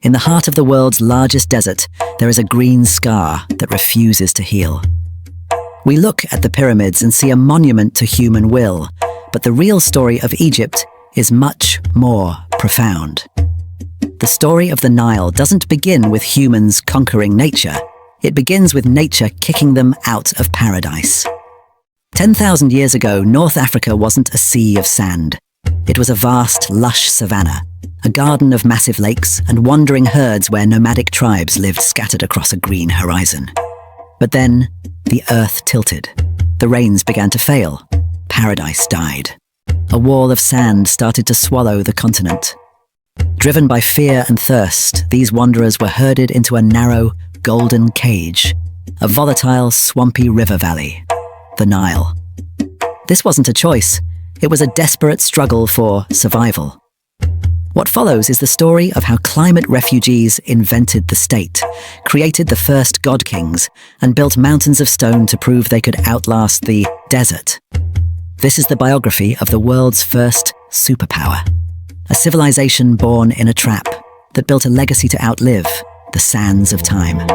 In the heart of the world's largest desert, there is a green scar that refuses to heal. We look at the pyramids and see a monument to human will, but the real story of Egypt is much more profound. The story of the Nile doesn't begin with humans conquering nature. It begins with nature kicking them out of paradise. 10,000 years ago, North Africa wasn't a sea of sand. It was a vast, lush savanna, a garden of massive lakes and wandering herds where nomadic tribes lived scattered across a green horizon. But then, the earth tilted. The rains began to fail. Paradise died. A wall of sand started to swallow the continent. Driven by fear and thirst, these wanderers were herded into a narrow, golden cage, a volatile, swampy river valley, the Nile. This wasn't a choice. It was a desperate struggle for survival. What follows is the story of how climate refugees invented the state, created the first god kings, and built mountains of stone to prove they could outlast the desert. This is the biography of the world's first superpower, a civilization born in a trap that built a legacy to outlive the sands of time.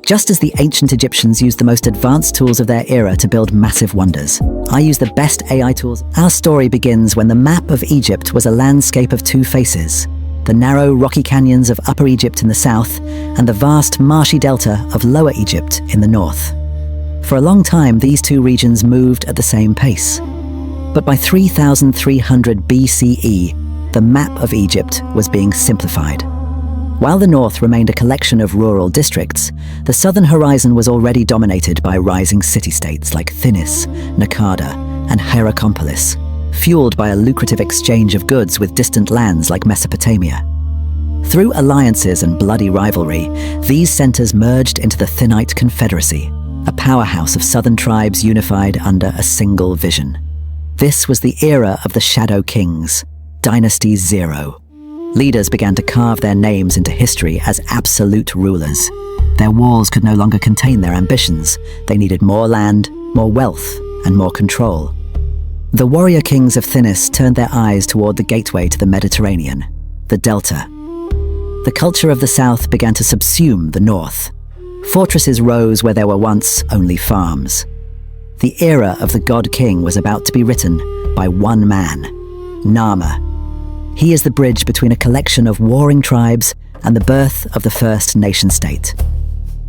Just as the ancient Egyptians used the most advanced tools of their era to build massive wonders, I use the best AI tools. Our story begins when the map of Egypt was a landscape of two faces: the narrow rocky canyons of Upper Egypt in the south and the vast marshy delta of Lower Egypt in the north. For a long time, these two regions moved at the same pace. But by 3300 BCE, the map of Egypt was being simplified. While the north remained a collection of rural districts, the southern horizon was already dominated by rising city-states like Thinis, Nakada, and Hierakonpolis, fueled by a lucrative exchange of goods with distant lands like Mesopotamia. Through alliances and bloody rivalry, these centers merged into the Thinite Confederacy, a powerhouse of southern tribes unified under a single vision. This was the era of the Shadow Kings, Dynasty Zero. Leaders began to carve their names into history as absolute rulers. Their walls could no longer contain their ambitions. They needed more land, more wealth, and more control. The warrior kings of Thinis turned their eyes toward the gateway to the Mediterranean, the Delta. The culture of the south began to subsume the north. Fortresses rose where there were once only farms. The era of the God King was about to be written by one man, Nama. He is the bridge between a collection of warring tribes and the birth of the first nation-state.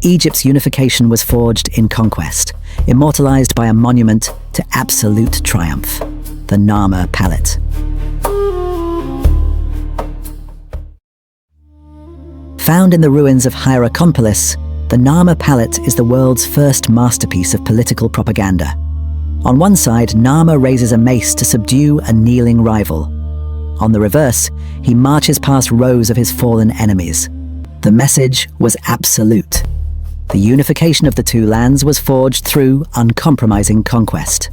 Egypt's unification was forged in conquest, immortalized by a monument to absolute triumph, the Nama Palette. Found in the ruins of Hierakonpolis, the Nama Palette is the world's first masterpiece of political propaganda. On one side, Nama raises a mace to subdue a kneeling rival. On the reverse, he marches past rows of his fallen enemies. The message was absolute. The unification of the two lands was forged through uncompromising conquest.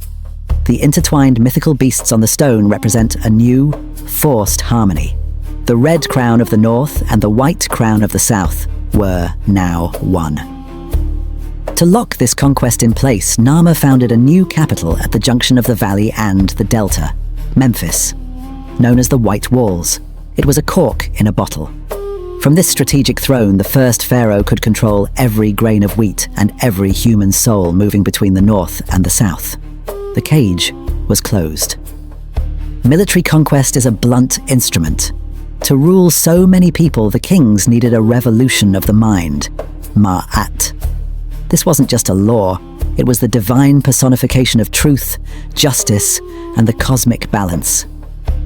The intertwined mythical beasts on the stone represent a new, forced harmony. The red crown of the north and the white crown of the south were now one. To lock this conquest in place, Nama founded a new capital at the junction of the valley and the delta, Memphis. Known as the White Walls, it was a cork in a bottle. From this strategic throne, the first pharaoh could control every grain of wheat and every human soul moving between the north and the south. The cage was closed. Military conquest is a blunt instrument. To rule so many people, the kings needed a revolution of the mind, Ma'at. This wasn't just a law, it was the divine personification of truth, justice, and the cosmic balance.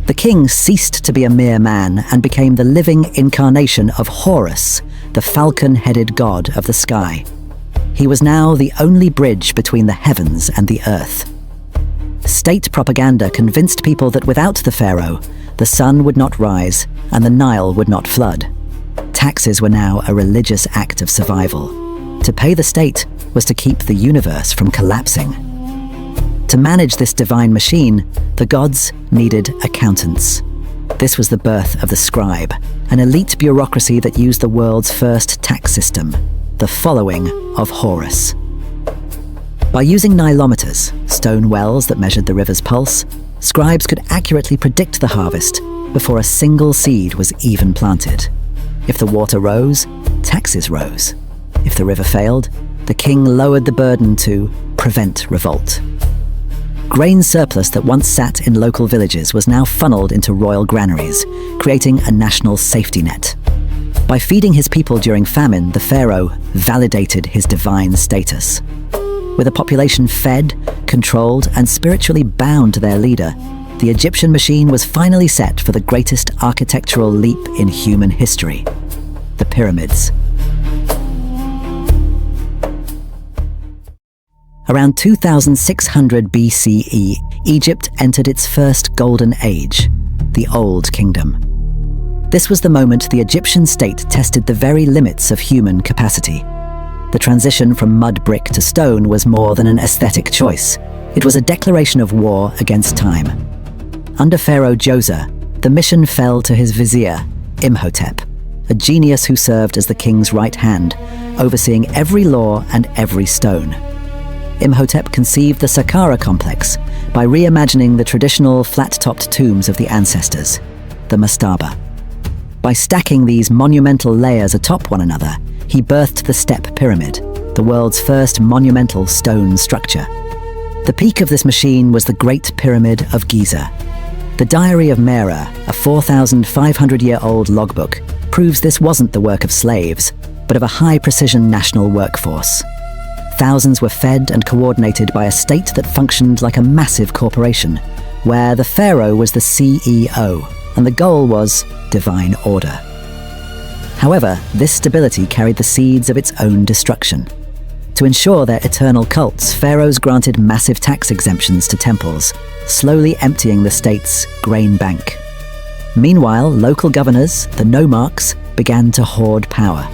The king ceased to be a mere man and became the living incarnation of Horus, the falcon-headed god of the sky. He was now the only bridge between the heavens and the earth. State propaganda convinced people that without the pharaoh, the sun would not rise and the Nile would not flood. Taxes were now a religious act of survival. To pay the state was to keep the universe from collapsing. To manage this divine machine, the gods needed accountants. This was the birth of the scribe, an elite bureaucracy that used the world's first tax system, the following of Horus. By using nilometers, stone wells that measured the river's pulse, scribes could accurately predict the harvest before a single seed was even planted. If the water rose, taxes rose. If the river failed, the king lowered the burden to prevent revolt. Grain surplus that once sat in local villages was now funneled into royal granaries, creating a national safety net. By feeding his people during famine, the pharaoh validated his divine status. With a population fed, controlled, and spiritually bound to their leader, the Egyptian machine was finally set for the greatest architectural leap in human history: the pyramids. Around 2600 BCE, Egypt entered its first golden age, the Old Kingdom. This was the moment the Egyptian state tested the very limits of human capacity. The transition from mud brick to stone was more than an aesthetic choice. It was a declaration of war against time. Under Pharaoh Djoser, the mission fell to his vizier, Imhotep, a genius who served as the king's right hand, overseeing every law and every stone. Imhotep conceived the Sahara complex by reimagining the traditional flat-topped tombs of the ancestors, the mastaba. By stacking these monumental layers atop one another, he birthed the Step Pyramid, the world's first monumental stone structure. The peak of this machine was the Great Pyramid of Giza. The Diary of Mera, a 4,500-year-old logbook, proves this wasn't the work of slaves, but of a high-precision national workforce. Thousands were fed and coordinated by a state that functioned like a massive corporation, where the pharaoh was the CEO, and the goal was divine order. However, this stability carried the seeds of its own destruction. To ensure their eternal cults, pharaohs granted massive tax exemptions to temples, slowly emptying the state's grain bank. Meanwhile, local governors, the nomarchs, began to hoard power.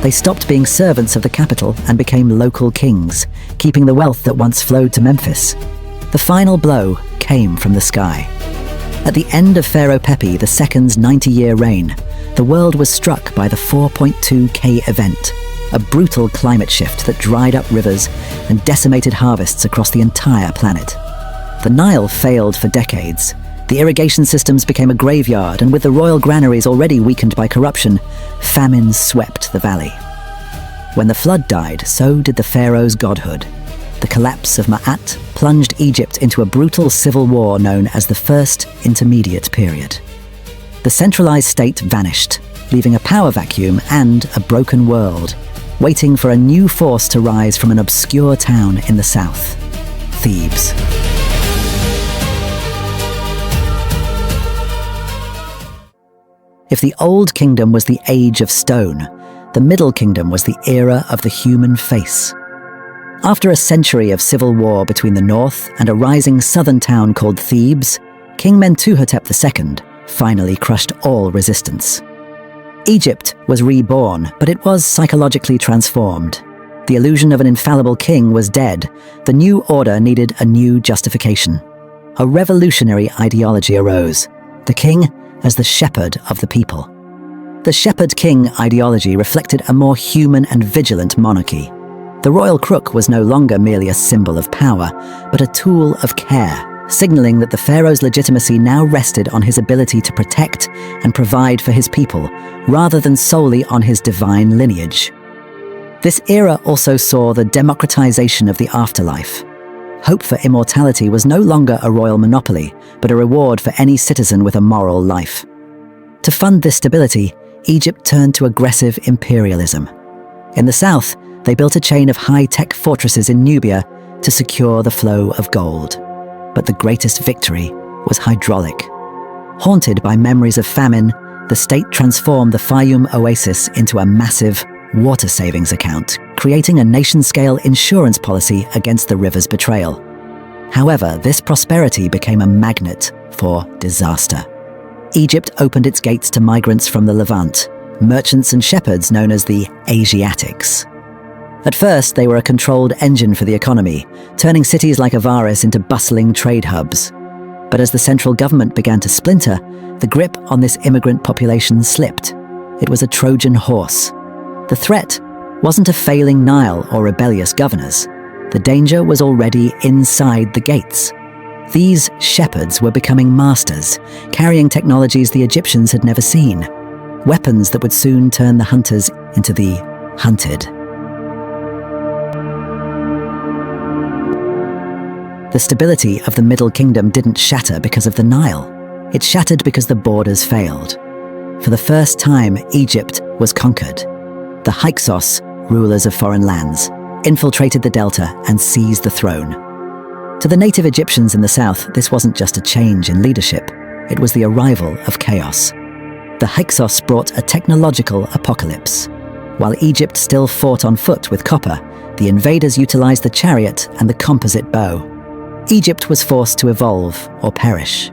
They stopped being servants of the capital and became local kings, keeping the wealth that once flowed to Memphis. The final blow came from the sky. At the end of Pharaoh Pepi II's 90-year reign, the world was struck by the 4.2K event, a brutal climate shift that dried up rivers and decimated harvests across the entire planet. The Nile failed for decades. The irrigation systems became a graveyard, and with the royal granaries already weakened by corruption, famine swept the valley. When the flood died, so did the pharaoh's godhood. The collapse of Ma'at plunged Egypt into a brutal civil war known as the First Intermediate Period. The centralized state vanished, leaving a power vacuum and a broken world, waiting for a new force to rise from an obscure town in the south, Thebes. If the Old Kingdom was the age of stone, the Middle Kingdom was the era of the human face. After a century of civil war between the north and a rising southern town called Thebes, King Mentuhotep II finally crushed all resistance. Egypt was reborn, but it was psychologically transformed. The illusion of an infallible king was dead. The new order needed a new justification. A revolutionary ideology arose: the king as the shepherd of the people. The shepherd-king ideology reflected a more human and vigilant monarchy. The royal crook was no longer merely a symbol of power, but a tool of care, signaling that the pharaoh's legitimacy now rested on his ability to protect and provide for his people, rather than solely on his divine lineage. This era also saw the democratization of the afterlife. Hope for immortality was no longer a royal monopoly, but a reward for any citizen with a moral life. To fund this stability, Egypt turned to aggressive imperialism. In the south, they built a chain of high-tech fortresses in Nubia to secure the flow of gold. But the greatest victory was hydraulic. Haunted by memories of famine, the state transformed the Fayum oasis into a massive water savings account, creating a nation-scale insurance policy against the river's betrayal. However, this prosperity became a magnet for disaster. Egypt opened its gates to migrants from the Levant, merchants and shepherds known as the Asiatics. At first, they were a controlled engine for the economy, turning cities like Avaris into bustling trade hubs. But as the central government began to splinter, the grip on this immigrant population slipped. It was a Trojan horse. The threat wasn't a failing Nile or rebellious governors. The danger was already inside the gates. These shepherds were becoming masters, carrying technologies the Egyptians had never seen, weapons that would soon turn the hunters into the hunted. The stability of the Middle Kingdom didn't shatter because of the Nile. It shattered because the borders failed. For the first time, Egypt was conquered. The Hyksos, rulers of foreign lands, infiltrated the delta and seized the throne. To the native Egyptians in the south, this wasn't just a change in leadership. It was the arrival of chaos. The Hyksos brought a technological apocalypse. While Egypt still fought on foot with copper, the invaders utilized the chariot and the composite bow. Egypt was forced to evolve or perish.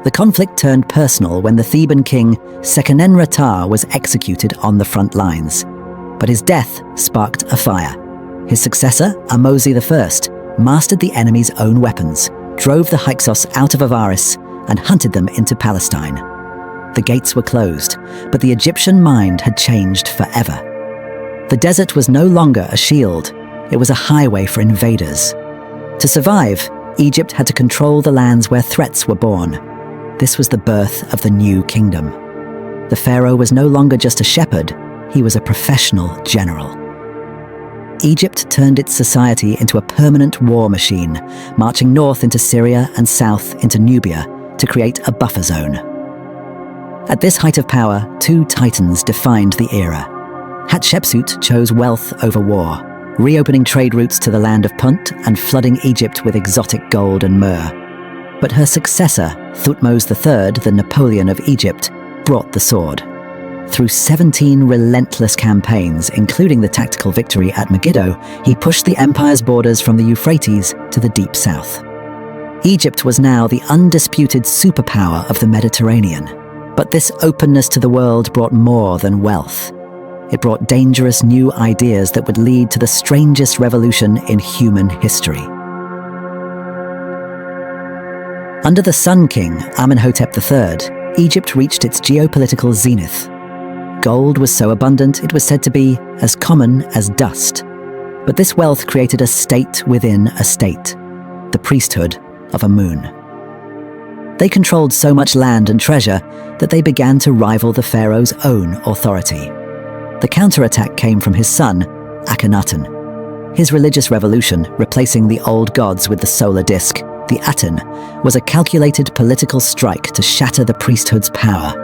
The conflict turned personal when the Theban king Seqenenre was executed on the front lines. But his death sparked a fire. His successor, Ahmose I, mastered the enemy's own weapons, drove the Hyksos out of Avaris, and hunted them into Palestine. The gates were closed, but the Egyptian mind had changed forever. The desert was no longer a shield, it was a highway for invaders. To survive, Egypt had to control the lands where threats were born. This was the birth of the new kingdom. The pharaoh was no longer just a shepherd, he was a professional general. Egypt turned its society into a permanent war machine, marching north into Syria and south into Nubia to create a buffer zone. At this height of power, two titans defined the era. Hatshepsut chose wealth over war, reopening trade routes to the land of Punt and flooding Egypt with exotic gold and myrrh. But her successor, Thutmose III, the Napoleon of Egypt, brought the sword. Through 17 relentless campaigns, including the tactical victory at Megiddo, he pushed the empire's borders from the Euphrates to the deep south. Egypt was now the undisputed superpower of the Mediterranean. But this openness to the world brought more than wealth. It brought dangerous new ideas that would lead to the strangest revolution in human history. Under the Sun King, Amenhotep III, Egypt reached its geopolitical zenith. Gold was so abundant it was said to be as common as dust. But this wealth created a state within a state, the priesthood of Amun. They controlled so much land and treasure that they began to rival the pharaoh's own authority. The counterattack came from his son, Akhenaten. His religious revolution, replacing the old gods with the solar disk, the Aten, was a calculated political strike to shatter the priesthood's power.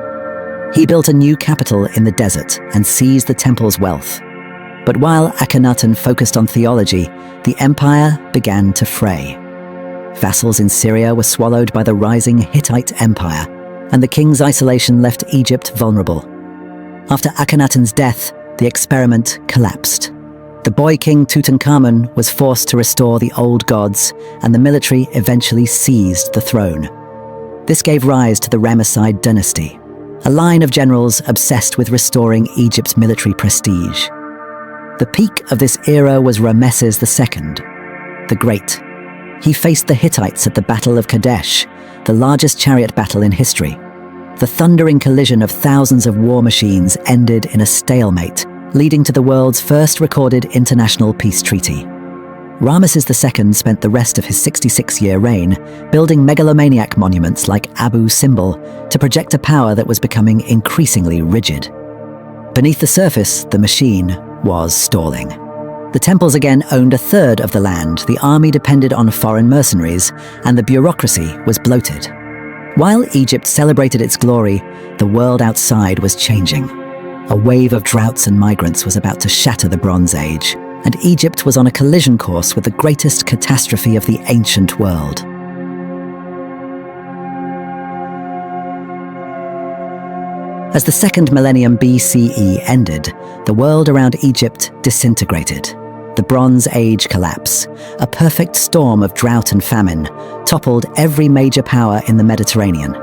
He built a new capital in the desert and seized the temple's wealth. But while Akhenaten focused on theology, the empire began to fray. Vassals in Syria were swallowed by the rising Hittite Empire, and the king's isolation left Egypt vulnerable. After Akhenaten's death, the experiment collapsed. The boy king Tutankhamun was forced to restore the old gods, and the military eventually seized the throne. This gave rise to the Ramesside dynasty, a line of generals obsessed with restoring Egypt's military prestige. The peak of this era was Ramesses II, the Great. He faced the Hittites at the Battle of Kadesh, the largest chariot battle in history. The thundering collision of thousands of war machines ended in a stalemate, leading to the world's first recorded international peace treaty. Ramesses II spent the rest of his 66-year reign building megalomaniac monuments like Abu Simbel to project a power that was becoming increasingly rigid. Beneath the surface, the machine was stalling. The temples again owned a third of the land, the army depended on foreign mercenaries, and the bureaucracy was bloated. While Egypt celebrated its glory, the world outside was changing. A wave of droughts and migrants was about to shatter the Bronze Age, and Egypt was on a collision course with the greatest catastrophe of the ancient world. As the second millennium BCE ended, the world around Egypt disintegrated. The Bronze Age collapse, a perfect storm of drought and famine, toppled every major power in the Mediterranean.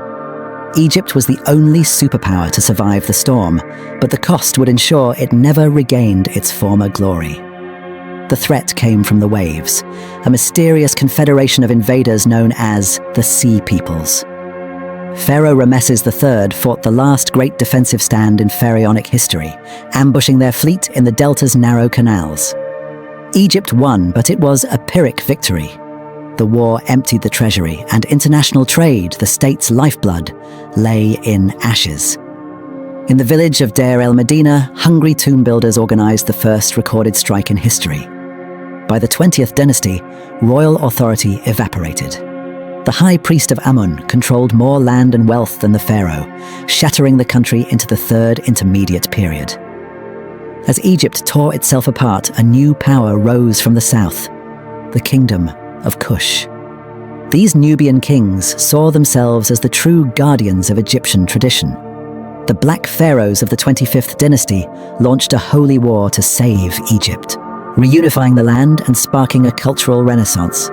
Egypt was the only superpower to survive the storm, but the cost would ensure it never regained its former glory. The threat came from the waves, a mysterious confederation of invaders known as the Sea Peoples. Pharaoh Ramesses III fought the last great defensive stand in pharaonic history, ambushing their fleet in the delta's narrow canals. Egypt won, but it was a Pyrrhic victory. The war emptied the treasury, and international trade, the state's lifeblood, lay in ashes. In the village of Deir el-Medina, hungry tomb builders organized the first recorded strike in history. By the 20th dynasty, royal authority evaporated. The high priest of Amun controlled more land and wealth than the pharaoh, shattering the country into the third intermediate period. As Egypt tore itself apart, a new power rose from the south, the kingdom of Kush. These Nubian kings saw themselves as the true guardians of Egyptian tradition. The Black Pharaohs of the 25th dynasty launched a holy war to save Egypt, reunifying the land and sparking a cultural renaissance.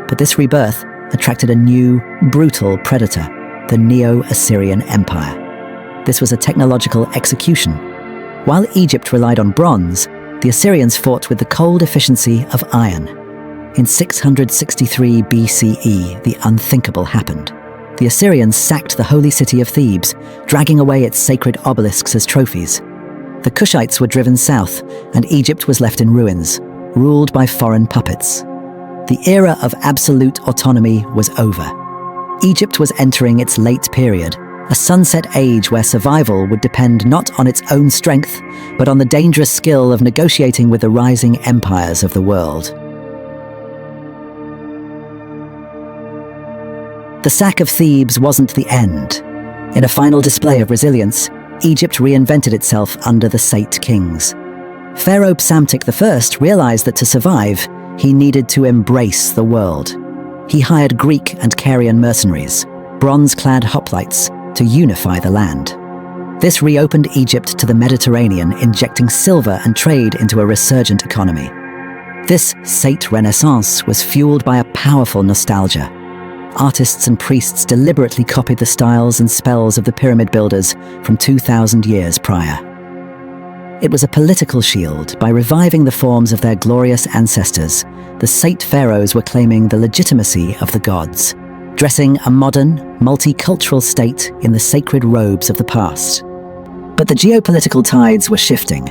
But this rebirth attracted a new, brutal predator, the Neo-Assyrian Empire. This was a technological execution. While Egypt relied on bronze, the Assyrians fought with the cold efficiency of iron. In 663 BCE, the unthinkable happened. The Assyrians sacked the holy city of Thebes, dragging away its sacred obelisks as trophies. The Kushites were driven south, and Egypt was left in ruins, ruled by foreign puppets. The era of absolute autonomy was over. Egypt was entering its late period, a sunset age where survival would depend not on its own strength, but on the dangerous skill of negotiating with the rising empires of the world. The sack of Thebes wasn't the end. In a final display of resilience, Egypt reinvented itself under the Sate kings. Pharaoh Psamtik I realized that to survive, he needed to embrace the world. He hired Greek and Carian mercenaries, bronze-clad hoplites, to unify the land. This reopened Egypt to the Mediterranean, injecting silver and trade into a resurgent economy. This Sate Renaissance was fueled by a powerful nostalgia. Artists and priests deliberately copied the styles and spells of the pyramid builders from 2,000 years prior. It was a political shield. By reviving the forms of their glorious ancestors, the Sate pharaohs were claiming the legitimacy of the gods, dressing a modern, multicultural state in the sacred robes of the past. But the geopolitical tides were shifting.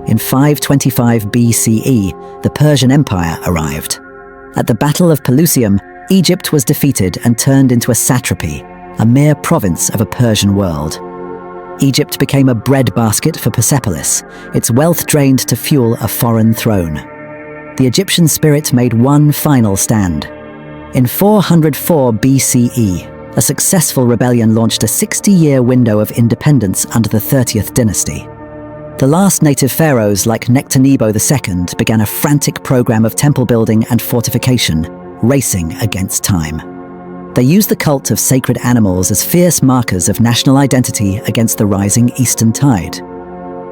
In 525 BCE, the Persian Empire arrived. At the Battle of Pelusium, Egypt was defeated and turned into a satrapy, a mere province of a Persian world. Egypt became a breadbasket for Persepolis, its wealth drained to fuel a foreign throne. The Egyptian spirit made one final stand. In 404 BCE, a successful rebellion launched a 60-year window of independence under the 30th dynasty. The last native pharaohs, like Nectanebo II, began a frantic program of temple building and fortification, racing against time. They used the cult of sacred animals as fierce markers of national identity against the rising eastern tide.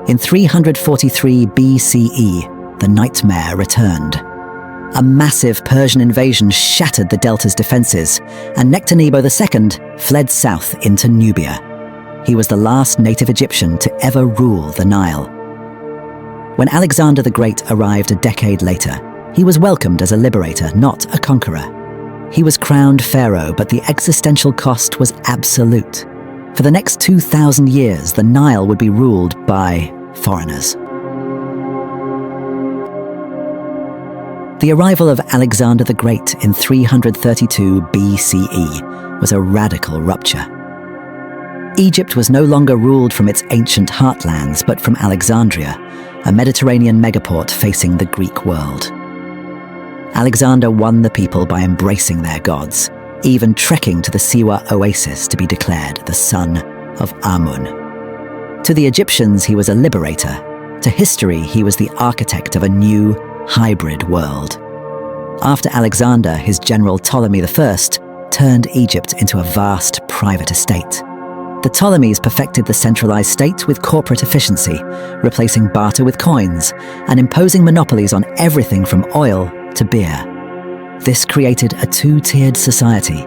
In 343 BCE, the nightmare returned. A massive Persian invasion shattered the delta's defenses, and Nectanebo II fled south into Nubia. He was the last native Egyptian to ever rule the Nile. When Alexander the Great arrived a decade later, he was welcomed as a liberator, not a conqueror. He was crowned pharaoh, but the existential cost was absolute. For the next 2,000 years, the Nile would be ruled by foreigners. The arrival of Alexander the Great in 332 BCE was a radical rupture. Egypt was no longer ruled from its ancient heartlands, but from Alexandria, a Mediterranean megaport facing the Greek world. Alexander won the people by embracing their gods, even trekking to the Siwa oasis to be declared the son of Amun. To the Egyptians, he was a liberator. To history, he was the architect of a new, hybrid world. After Alexander, his general Ptolemy I turned Egypt into a vast private estate. The Ptolemies perfected the centralized state with corporate efficiency, replacing barter with coins and imposing monopolies on everything from oil to beer. This created a two-tiered society,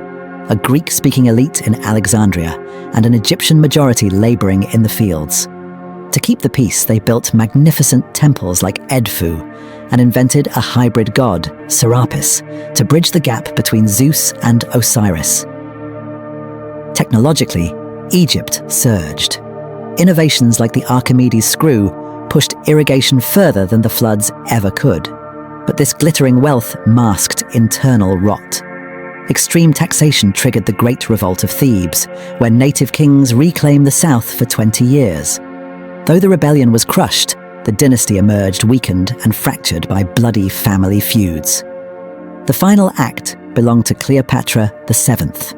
a Greek-speaking elite in Alexandria and an Egyptian majority laboring in the fields. To keep the peace, they built magnificent temples like Edfu and invented a hybrid god, Serapis, to bridge the gap between Zeus and Osiris. Technologically, Egypt surged. Innovations like the Archimedes screw pushed irrigation further than the floods ever could. But this glittering wealth masked internal rot. Extreme taxation triggered the Great Revolt of Thebes, where native kings reclaimed the south for 20 years. Though the rebellion was crushed, the dynasty emerged weakened and fractured by bloody family feuds. The final act belonged to Cleopatra VII.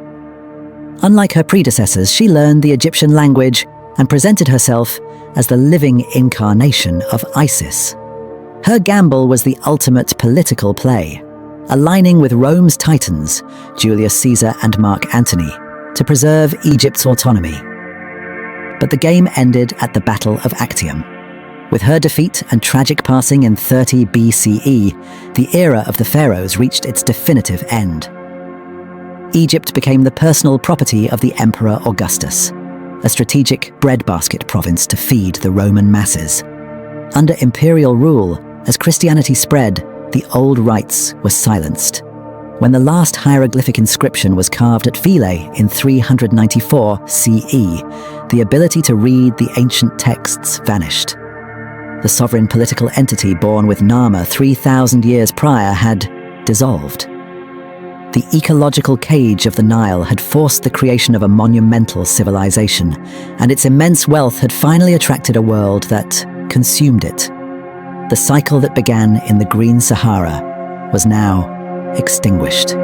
Unlike her predecessors, she learned the Egyptian language and presented herself as the living incarnation of Isis. Her gamble was the ultimate political play, aligning with Rome's titans, Julius Caesar and Mark Antony, to preserve Egypt's autonomy. But the game ended at the Battle of Actium. With her defeat and tragic passing in 30 BCE, the era of the Pharaohs reached its definitive end. Egypt became the personal property of the Emperor Augustus, a strategic breadbasket province to feed the Roman masses. Under imperial rule, as Christianity spread, the old rites were silenced. When the last hieroglyphic inscription was carved at Philae in 394 CE, the ability to read the ancient texts vanished. The sovereign political entity born with Narmer 3,000 years prior had dissolved. The ecological cage of the Nile had forced the creation of a monumental civilization, and its immense wealth had finally attracted a world that consumed it. The cycle that began in the Green Sahara was now extinguished.